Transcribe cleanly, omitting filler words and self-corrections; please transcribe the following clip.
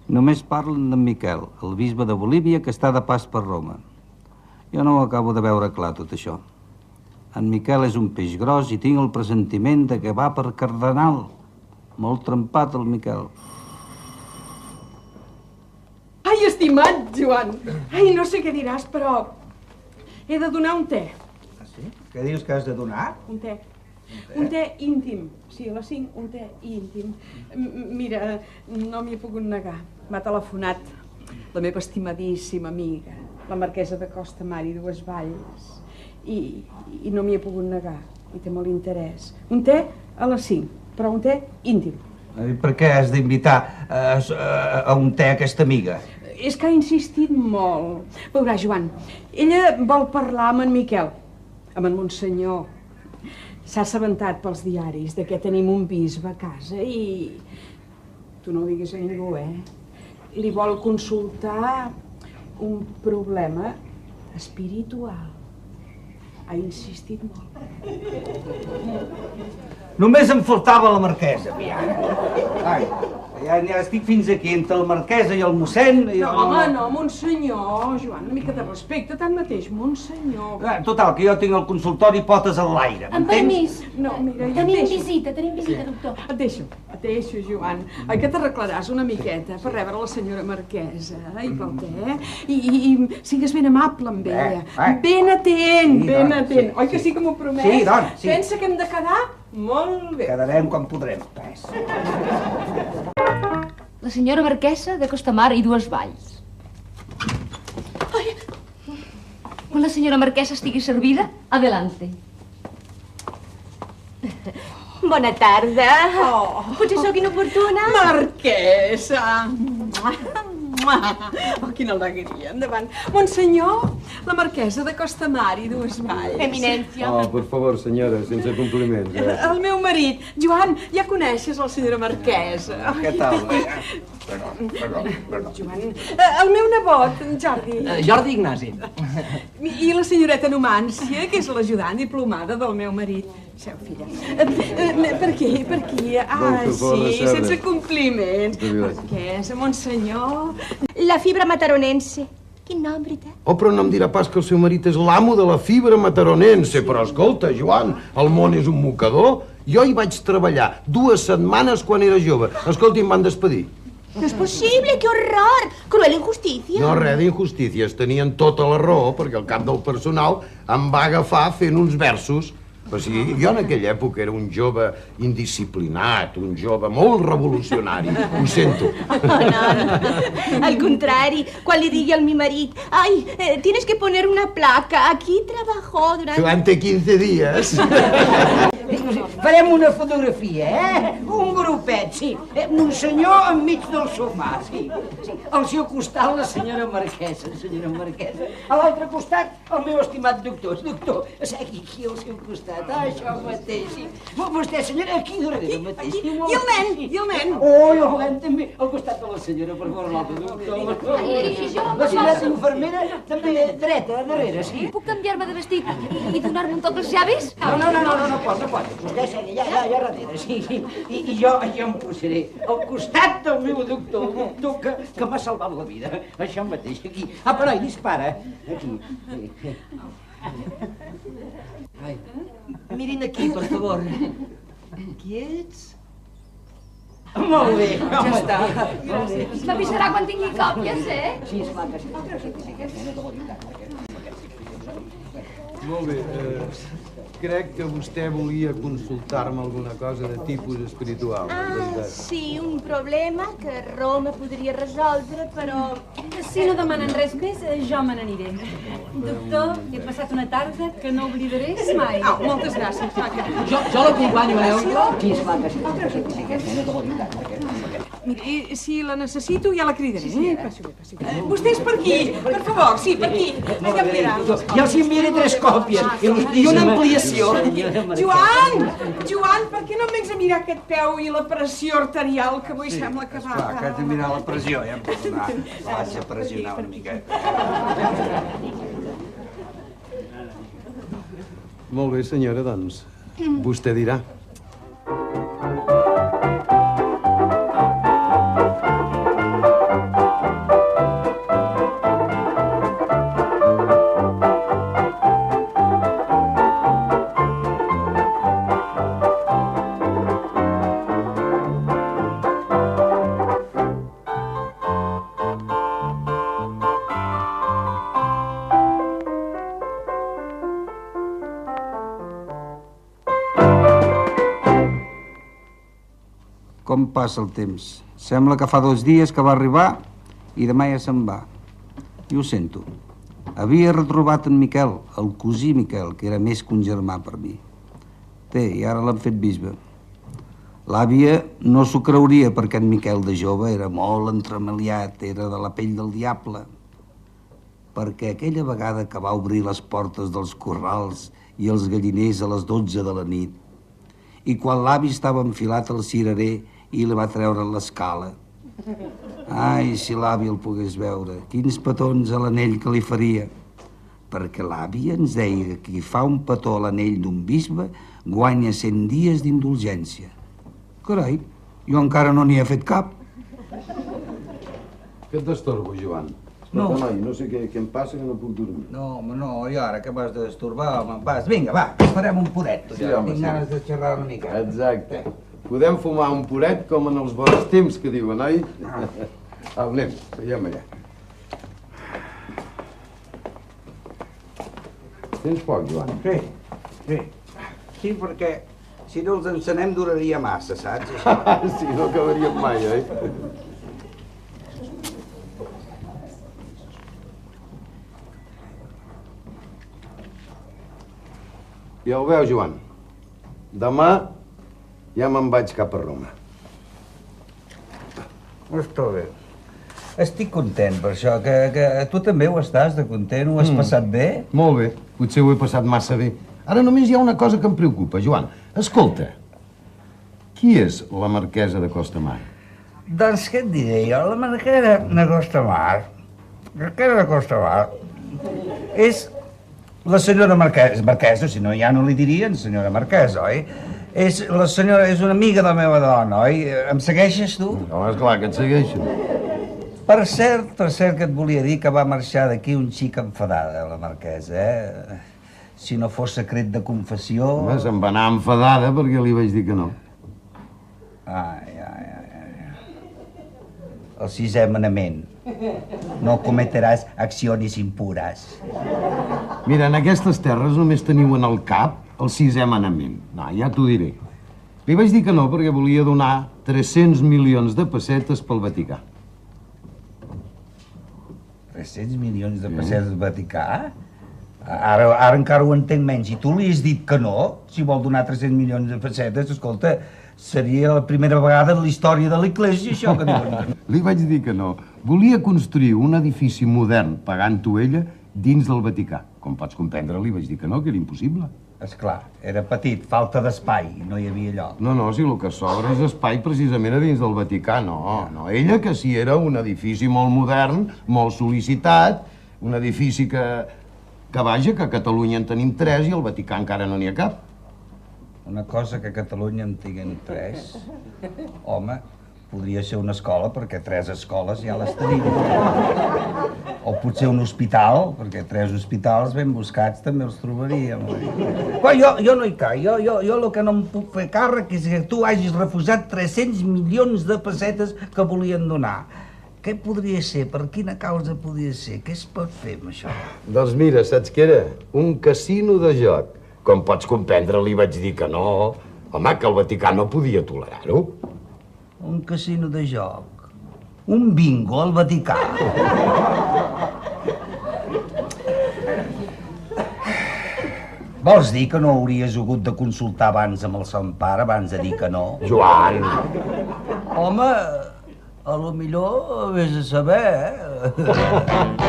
Només parlen d'en Miquel, el bisbe de Bolívia, que està de pas per Roma. Jo no ho acabo de veure clar, tot això. En Miquel és un peix gros i tinc el pressentiment de que va per cardenal. Molt trempat, el Miquel. Ai, estimat Joan! Ai, no sé què diràs, però he de donar un te. Ah, sí? Què dius que has de donar? Un te. Un te íntim. Sí, a les 5, un te íntim. Mira, no m'hi he pogut negar. M'ha telefonat la meva estimadíssima amiga, la marquesa de Costamar i Dues Valls, i no m'hi he pogut negar. I té molt interès. Un te a les 5, però un te íntim. Per què has d'invitar a un te a aquesta amiga? És que ha insistit molt. Veurà, Joan, ella vol parlar amb en Miquel, amb en Monsenyor. S'ha assabentat pels diaris de que tenim un bisbe a casa i... Tu no ho diguis a ningú, Li vol consultar un problema espiritual. Ha insistit molt. Només em faltava la marquesa, Ai, ja estic fins aquí, entre el marquesa i el mossèn... No, home, no, Monsenyor, Joan, una mica de respecte, tanmateix, Monsenyor. Total, que jo tinc el consultori potes en l'aire, Amb permís. No, mira, jo tenim visita, doctor. Et deixo, Joan. Oi que t'arreglaràs una miqueta per rebre la senyora marquesa i pel te, i sigues ben amable amb ella. Ben atent, ben atent. Oi que sí que m'ho promets? Sí, doncs, sí. Pensa que hem de quedar molt bé. Quedarem quan podrem, res. La senyora marquesa de Costamar i Dues Valls. Quan la senyora marquesa estigui servida, adelante. Bona tarda. Potser sóc inoportuna? Marquesa! Oh, quina alegria, endavant. Monsenyor, la marquesa de Costamar i Dues Valls. Eminència. Oh, per favor, senyora, sense compliments. El meu marit. Joan, ja coneixes la senyora marquesa. Què tal? Joan, el meu nebot, Jordi. Jordi Ignasi. I la senyoreta Numància, que és l'ajudant diplomada del meu marit. Seu, filla. Per aquí. Ah, sí, sense compliments. Marquesa, Monsenyor... La fibra mataronense. Quin nom, veritat? Oh, però no em dirà pas que el seu marit és l'amo de la fibra mataronense. Però escolta, Joan, el món és un mocador. Jo hi vaig treballar 2 setmanes quan era jove. Escolta, em van despedir. No és possible, que horror! Cruel injustícia. No, res d'injustícies. Tenien tota la raó, perquè el cap del personal em va agafar fent uns versos. O sigui, jo en aquella època era un jove indisciplinat, un jove molt revolucionari. Ho sento. No. Al contrari, quan li digui al mi marit, ai, tienes que poner una placa, aquí trabajó durante 15 dies. Farem una fotografia, Un grupet, sí. Monsenyor enmig del sofà, sí. Al seu costat la senyora marquesa, A l'altre costat el meu estimat doctor. Doctor, segui aquí al seu costat. Això mateix, sí. Vostè, senyora, aquí darrere mateix. I el nen? Oh, i el nen també. Al costat de la senyora, per favor, l'altre doctor. La senyora infermera també dreta, darrere, sí. Puc canviar-me de vestit i donar-me un toc als llavis? No pot. Vostè segui allà darrere, sí. I jo em posaré al costat del meu doctor, el doctor que m'ha salvat la vida. Això mateix, aquí. Però hi dispara. Aquí. Ai. Mirin aquí, per favor. Quiets? Molt bé. Ja està. M'avisarà quan tingui còpies, Sí, esclar que sí. Molt bé. Crec que vostè volia consultar-me alguna cosa de tipus espiritual. Sí, un problema que Roma podria resoldre, però... Si no demanen res més, jo me n'aniré. Doctor, he passat una tarda que no oblidaré mai. Moltes gràcies. Jo l'acompanyo, Sí, esclar que sí. Miri, si la necessito, ja la cridaré. Passi bé. Vostè és per aquí, per favor, sí, per aquí. Ja els enviaré 3 còpies. I una ampliació. Joan, per què no em vens a mirar aquest peu i la pressió arterial, que avui sembla que va... Esclar, que has de mirar la pressió, ja em pots donar. Vaig a pressionar una miqueta. Molt bé, senyora, doncs. Vostè dirà. Com passa el temps. Sembla que fa 2 dies que va arribar i demà ja se'n va. I ho sento. Havia retrobat en Miquel, el cosí Miquel, que era més que un germà per mi. Té, i ara l'han fet bisbe. L'àvia no s'ho creuria perquè en Miquel de jove era molt entremaliat, era de la pell del diable. Perquè aquella vegada que va obrir les portes dels corrals i els galliners a les 12 de la nit, i quan l'avi estava enfilat al cirerer i li va treure l'escala. Ai, si l'avi el pogués veure, quins petons a l'anell que li faria. Perquè l'avi ens deia que qui fa un petó a l'anell d'un bisbe guanya 100 dies d'indulgència. Carai, jo encara no n'hi he fet cap. Què et destorbo, Joan? No. No sé què em passa, que no puc dormir. No, home, no, i ara que m'has de destorbar, home, vas, vinga, va, farem un puret. Sí, home, tinc ganes de xerrar una mica. Exacte. Podem fumar un puret com en els bons temps que diuen, oi? Anem, seiem allà. Tens poc, Joan? Sí. Sí, perquè si no els encenem duraria massa, saps? Sí, no acabaríem mai, oi? Ja ho veu, Joan. Demà ja me'n vaig cap a Roma. Està bé. Estic content per això, que tu també ho estàs de content, ho has passat bé? Molt bé, potser ho he passat massa bé. Ara només hi ha una cosa que em preocupa, Joan. Escolta, qui és la marquesa de Costamar? Doncs què et diré jo? La marquesa de Costamar, és la senyora marquesa, si no ja no li dirien senyora marquesa, oi? És una amiga de la meva dona, oi? Em segueixes, tu? No, esclar que et segueixo. Per cert que et volia dir que va marxar d'aquí un xic enfadada, la marquesa, eh? Si no fos secret de confessió... Home, se'n va anar enfadada perquè li vaig dir que no. Ai. El 6è manament. No cometeràs accions impures. Mira, en aquestes terres només teniu en el cap el 6è manament. No, ja t'ho diré. Li vaig dir que no perquè volia donar 300 milions de pessetes pel Vaticà. 300 milions de pessetes al Vaticà? Ara encara ho entenc menys. I tu li has dit que no? Si vol donar 300 milions de pessetes, escolta, seria la primera vegada en la història de l'Església, això que diuen. Li vaig dir que no. Volia construir un edifici modern, pagant-ho ella, dins del Vaticà. Com pots comprendre, li vaig dir que no, que era impossible. Esclar, era petit, falta d'espai, no hi havia lloc. No, si el que sobra és espai precisament a dins del Vaticà, no. Ella que sí era un edifici molt modern, molt sol·licitat, un edifici que vaja, que a Catalunya en tenim 3 i al Vaticà encara no n'hi ha cap. Una cosa que a Catalunya en tinguin 3? Home, podria ser una escola, perquè 3 escoles ja les tenim. O potser un hospital, perquè 3 hospitals ben buscats també els trobaríem. Però jo no hi caig. Jo el que no em puc fer càrrec és que tu hagis refusat 300 milions de pessetes que volien donar. Què podria ser? Per quina causa podria ser? Què es pot fer amb això? Doncs mira, saps què era? Un casino de joc. Com pots comprendre, li vaig dir que no. Home, que el Vaticà no podia tolerar-ho. Un casino de joc? Un bingo al Vaticà? Vols dir que no hauries hagut de consultar abans amb el Sant Pare, abans de dir que no? Joan! Home, a lo millor vés a saber, eh?